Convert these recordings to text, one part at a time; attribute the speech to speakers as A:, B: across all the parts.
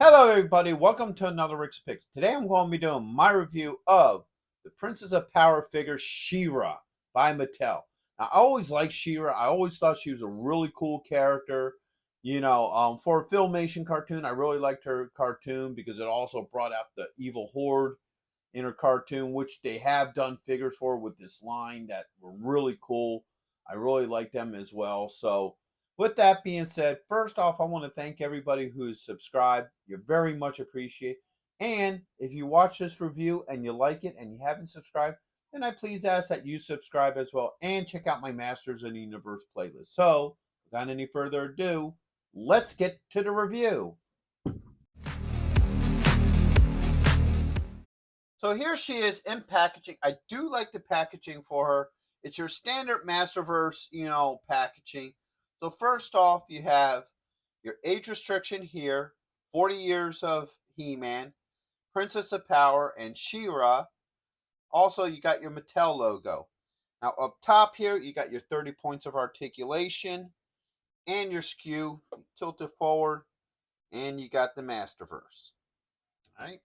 A: Hello everybody, welcome to another Rick's Picks. Today I'm going to be doing my review of the Princess of Power figure She-Ra by Mattel. Now, I always liked She-Ra. I always thought she was a really cool character. For a Filmation cartoon, I really liked her cartoon because it also brought out the evil horde in her cartoon, which they have done figures for with this line that were really cool. I really like them as well. So with that being said, first off, I want to thank everybody who's subscribed. You're very much appreciated. And if you watch this review and you like it and you haven't subscribed, then I please ask that you subscribe as well and check out my Masters of the Universe playlist. So, without any further ado, let's get to the review. So here she is in packaging. I do like the packaging for her. It's your standard Masterverse, packaging. So first off, you have your age restriction here, 40 years of He-Man, Princess of Power, and She-Ra. Also, you got your Mattel logo. Now up top here, you got your 30 points of articulation and your skew. Tilt it forward, and you got the Masterverse. All right.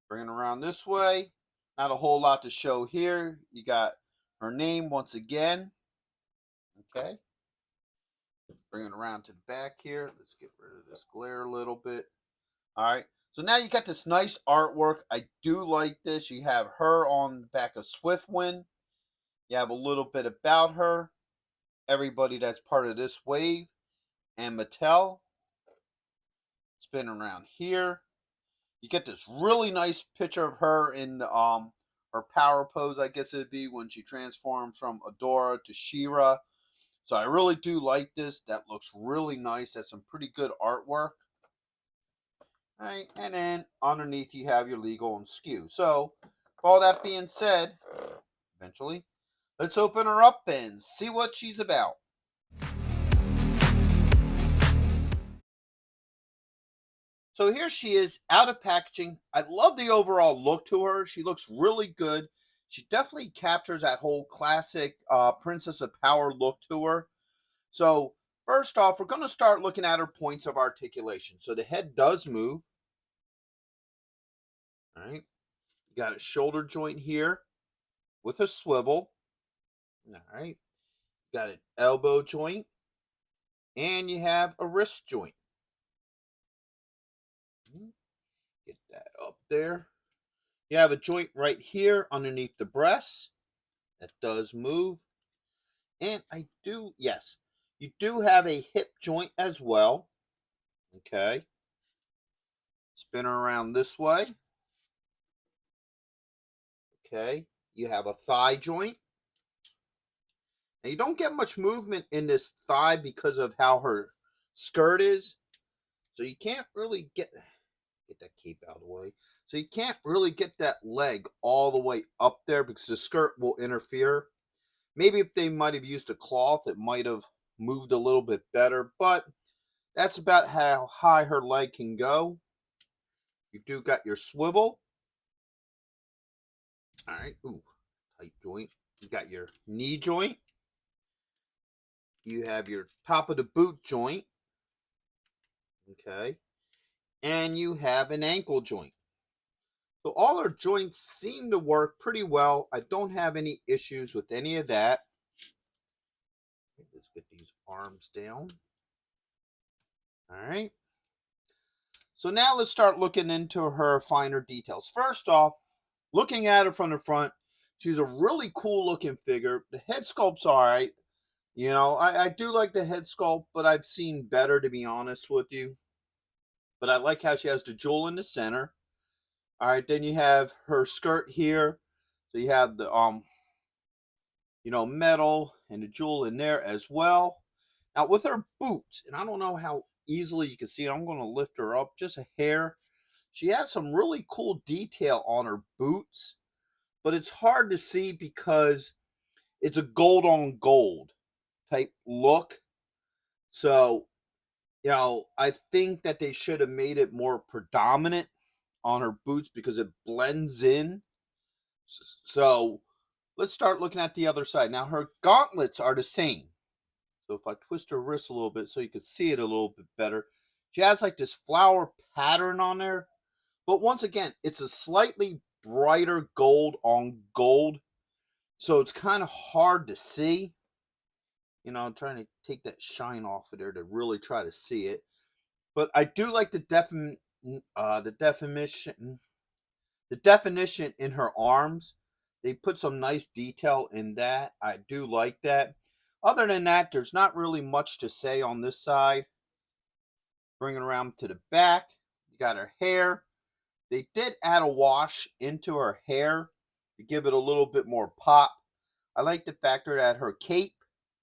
A: Bring it around this way. Not a whole lot to show here. You got her name once again. Okay. Bring it around to the back here. Let's get rid of this glare a little bit. All right. So now you got this nice artwork. I do like this. You have her on the back of Swiftwind. You have a little bit about her. Everybody that's part of this wave. And Mattel. Spin around here. You get this really nice picture of her in her power pose, I guess it'd be, when she transforms from Adora to She-Ra. So I really do like this. That looks really nice. That's some pretty good artwork. All right, and then underneath you have your legal and skew. So, all that being said, eventually, let's open her up and see what she's about. So here she is out of packaging. I love the overall look to her. She looks really good. She definitely captures that whole classic Princess of Power look to her. So first off, we're going to start looking at her points of articulation. So the head does move. All right. You got a shoulder joint here with a swivel. All right. You got an elbow joint. And you have a wrist joint. Get that up there. You have a joint right here underneath the breast that does move. And you do have a hip joint as well. Okay. Spin her around this way. Okay. You have a thigh joint. Now you don't get much movement in this thigh because of how her skirt is. So you can't really get that cape out of the way. So you can't really get that leg all the way up there because the skirt will interfere. Maybe if they might have used a cloth, it might have moved a little bit better, but that's about how high her leg can go. You do got your swivel. All right. Ooh, tight joint. You got your knee joint. You have your top of the boot joint. Okay. And you have an ankle joint. So all our joints seem to work pretty well. I don't have any issues with any of that. Let's get these arms down. All right. So now let's start looking into her finer details. First off, looking at her from the front, she's a really cool looking figure. The head sculpt's all right. I do like the head sculpt, but I've seen better, to be honest with you. But I like how she has the jewel in the center. All right, then you have her skirt here. So you have the metal and the jewel in there as well. Now with her boots, and I don't know how easily you can see it. I'm going to lift her up just a hair. She has some really cool detail on her boots, but it's hard to see because it's a gold on gold type look. So, I think that they should have made it more predominant on her boots because it blends in. So let's start looking at the other side. Now her gauntlets are the same. So if I twist her wrist a little bit so you can see it a little bit better, She has like this flower pattern on there. But once again, it's a slightly brighter gold on gold. So it's kind of hard to see. You know, I'm trying to take that shine off of there to really try to see it. But I do like the definition in her arms. They put some nice detail in that. I do like that. Other than that, there's not really much to say on this side. Bring it around to the back. You got her hair. They did add a wash into her hair to give it a little bit more pop. I like the factor that her cape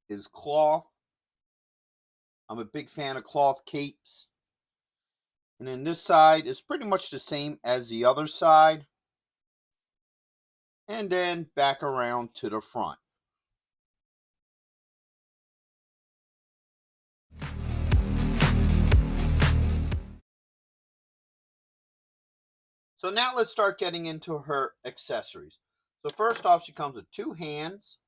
A: is cloth. I'm a big fan of cloth capes. And then this side is pretty much the same as the other side. And then back around to the front. So now let's start getting into her accessories. So first off, she comes with two hands.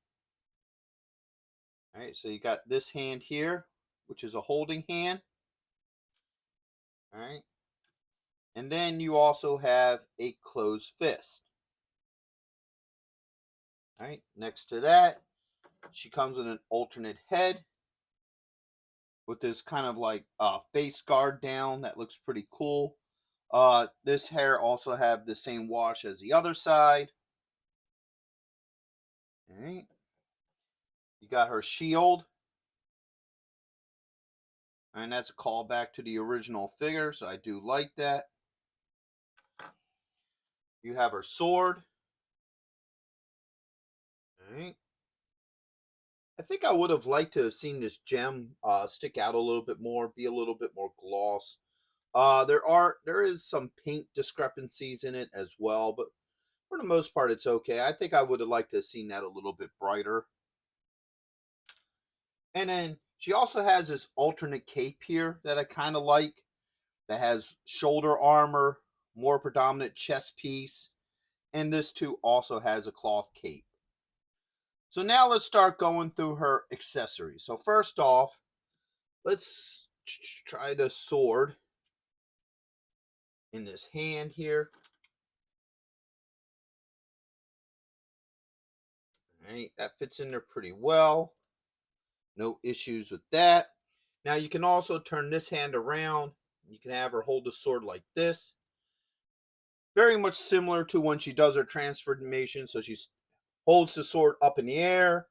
A: All right, so you got this hand here, which is a holding hand. All right. And then you also have a closed fist. All right. Next to that, she comes with an alternate head with this kind of like face guard down that looks pretty cool. This hair also have the same wash as the other side. All right. You got her shield. And that's a callback to the original figure, so I do like that. You have her sword. All right. I think I would have liked to have seen this gem stick out a little bit more, be a little bit more gloss. There is some paint discrepancies in it as well, but for the most part, it's okay. I think I would have liked to have seen that a little bit brighter. And then she also has this alternate cape here that I kind of like, that has shoulder armor, more predominant chest piece, and this too also has a cloth cape. So now let's start going through her accessories. So first off, let's try the sword in this hand here. All right, that fits in there pretty well. No issues with that. Now you can also turn this hand around. You can have her hold the sword like this. Very much similar to when she does her transformation. So she holds the sword up in the air.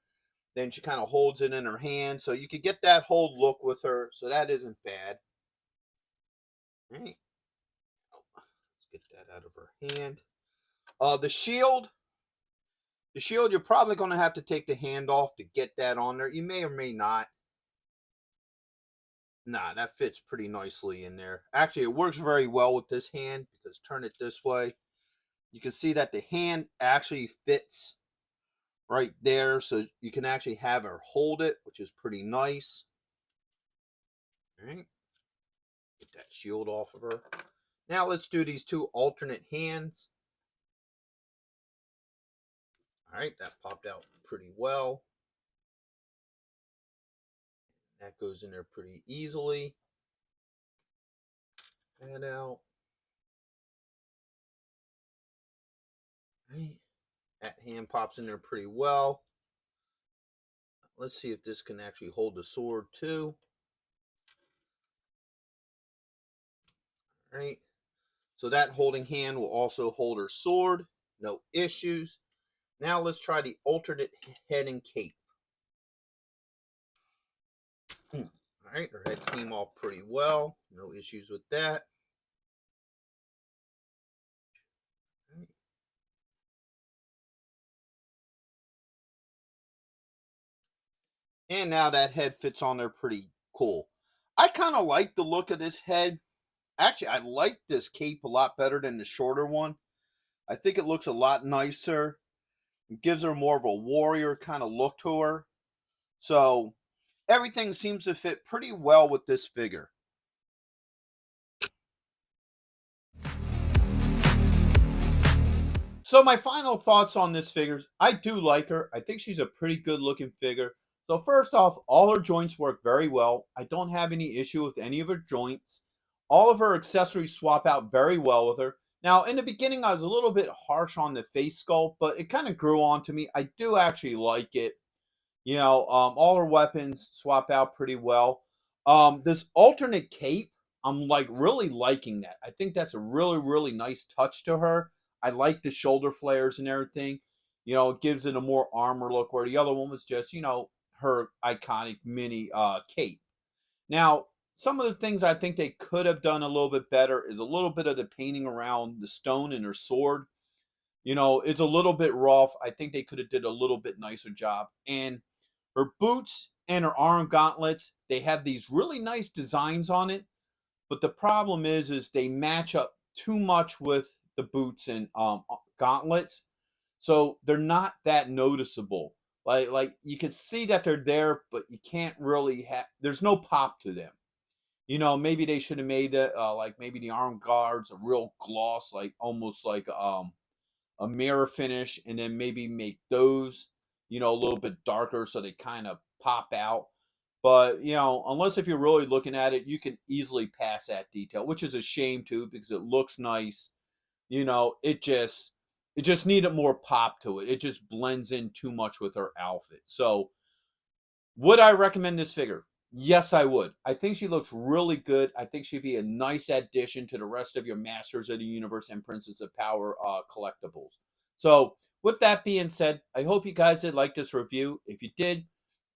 A: Then she kind of holds it in her hand. So you could get that whole look with her. So that isn't bad. All right. Let's get that out of her hand. The shield. The shield, you're probably going to have to take the hand off to get that on there. You may or may not. Nah, that fits pretty nicely in there. Actually, it works very well with this hand because turn it this way. You can see that the hand actually fits right there. So you can actually have her hold it, which is pretty nice. All right. Get that shield off of her. Now let's do these two alternate hands. All right, that popped out pretty well. That goes in there pretty easily. And out. Right. That hand pops in there pretty well. Let's see if this can actually hold the sword too. All right. So that holding hand will also hold her sword. No issues. Now let's try the alternate head and cape. All right, her head came off pretty well. No issues with that. And now that head fits on there pretty cool. I kind of like the look of this head. Actually, I like this cape a lot better than the shorter one. I think it looks a lot nicer. It gives her more of a warrior kind of look to her. So everything seems to fit pretty well with this figure. So my final thoughts on this figure, I do like her. I think she's a pretty good looking figure. So first off, all her joints work very well. I don't have any issue with any of her joints. All of her accessories swap out very well with her. Now, in the beginning, I was a little bit harsh on the face sculpt, but it kind of grew on to me. I do actually like it. All her weapons swap out pretty well. This alternate cape, I'm like really liking that. I think that's a really, really nice touch to her. I like the shoulder flares and everything. It gives it a more armor look where the other one was just, her iconic mini cape. Now, some of the things I think they could have done a little bit better is a little bit of the painting around the stone in her sword. It's a little bit rough. I think they could have did a little bit nicer job. And her boots and her arm gauntlets, they have these really nice designs on it, but the problem is they match up too much with the boots and gauntlets, so they're not that noticeable. Like you can see that they're there, but you can't really have. There's no pop to them. Maybe they should have made it like maybe the arm guards a real gloss, like almost like a mirror finish, and then maybe make those a little bit darker so they kind of pop out. But unless if you're really looking at it, you can easily pass that detail, which is a shame too because it looks nice. It just needed more pop to it. It just blends in too much with her outfit. So would I recommend this figure? Yes, I would. I think she looks really good. I think she'd be a nice addition to the rest of your Masters of the Universe and Princess of Power collectibles. So, with that being said, I hope you guys did like this review. If you did,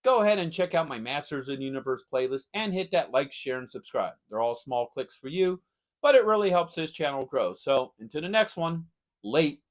A: go ahead and check out my Masters of the Universe playlist and hit that like, share, and subscribe. They're all small clicks for you, but it really helps this channel grow. So, until the next one, late.